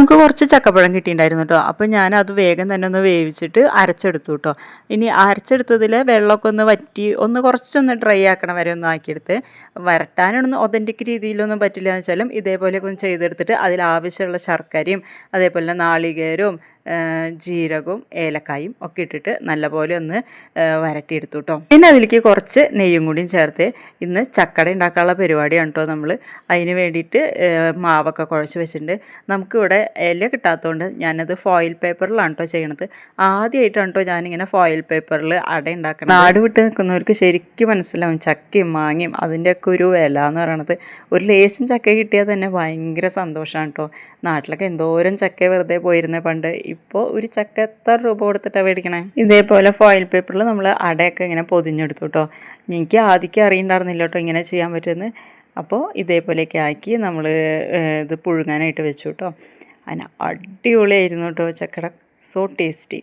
നമുക്ക് കുറച്ച് ചക്കപ്പഴം കിട്ടിയിട്ടുണ്ടായിരുന്നു കേട്ടോ. അപ്പോൾ ഞാനത് വേഗം തന്നെ ഒന്ന് വേവിച്ചിട്ട് അരച്ചെടുത്തു കേട്ടോ. ഇനി അരച്ചെടുത്തതിൽ വെള്ളമൊക്കെ ഒന്ന് വറ്റി കുറച്ചൊന്ന് ഡ്രൈ ആക്കണ വരെ ഒന്ന് ആക്കിയെടുത്ത്, വരട്ടാനൊന്നും ഒതൻറ്റിക് രീതിയിലൊന്നും പറ്റില്ല എന്ന് വെച്ചാലും ഇതേപോലെയൊക്കെ ഒന്ന് ചെയ്തെടുത്തിട്ട് അതിലാവശ്യമുള്ള ശർക്കരയും അതേപോലെ നാളികേരവും ജീരകവും ഏലക്കായും ഒക്കെ ഇട്ടിട്ട് നല്ലപോലെ ഒന്ന് വരട്ടിയെടുത്തു കേട്ടോ. പിന്നെ അതിലേക്ക് കുറച്ച് നെയ്യും കൂടിയും ചേർത്ത് ഇന്ന് ചക്കട ഉണ്ടാക്കാനുള്ള പരിപാടിയാണ് കേട്ടോ. നമ്മൾ അതിന് വേണ്ടിയിട്ട് മാവൊക്കെ കുഴച്ച് വെച്ചിട്ടുണ്ട്. നമുക്കിവിടെ ഇല കിട്ടാത്തതുകൊണ്ട് ഞാനത് ഫോയിൽ പേപ്പറിലാണ് കേട്ടോ ചെയ്യണത്. ആദ്യമായിട്ടാണ് കേട്ടോ ഞാനിങ്ങനെ ഫോയിൽ പേപ്പറിൽ അട ഉണ്ടാക്കണം. നാട് വിട്ട് നിൽക്കുന്നവർക്ക് ശരിക്കും മനസ്സിലാവും ചക്കയും മാങ്ങയും അതിൻ്റെയൊക്കെ ഒരു വില എന്ന് പറയണത്. ഒരു ലേശം ചക്ക കിട്ടിയാൽ തന്നെ ഭയങ്കര സന്തോഷമാണ് കേട്ടോ. നാട്ടിലൊക്കെ എന്തോരം ചക്ക വെറുതെ പോയിരുന്നേ പണ്ട്. ഇപ്പോൾ ഒരു ചക്ക എത്ര രൂപ കൊടുത്തിട്ടാണ് മേടിക്കണേ. ഇതേപോലെ ഫോയിൽ പേപ്പറിൽ നമ്മൾ അടയൊക്കെ ഇങ്ങനെ പൊതിഞ്ഞെടുത്തു കേട്ടോ. എനിക്ക് ആദ്യമൊക്കെ അറിയണ്ടായിരുന്നില്ല കേട്ടോ ഇങ്ങനെ ചെയ്യാൻ പറ്റുമെന്ന്. അപ്പോൾ ഇതേപോലെയൊക്കെ ആക്കി നമ്മൾ ഇത് പുഴുങ്ങാനായിട്ട് വെച്ചു കേട്ടോ. അതിന് അടിപൊളിയായിരുന്നു കേട്ടോ ചക്കട. So tasty.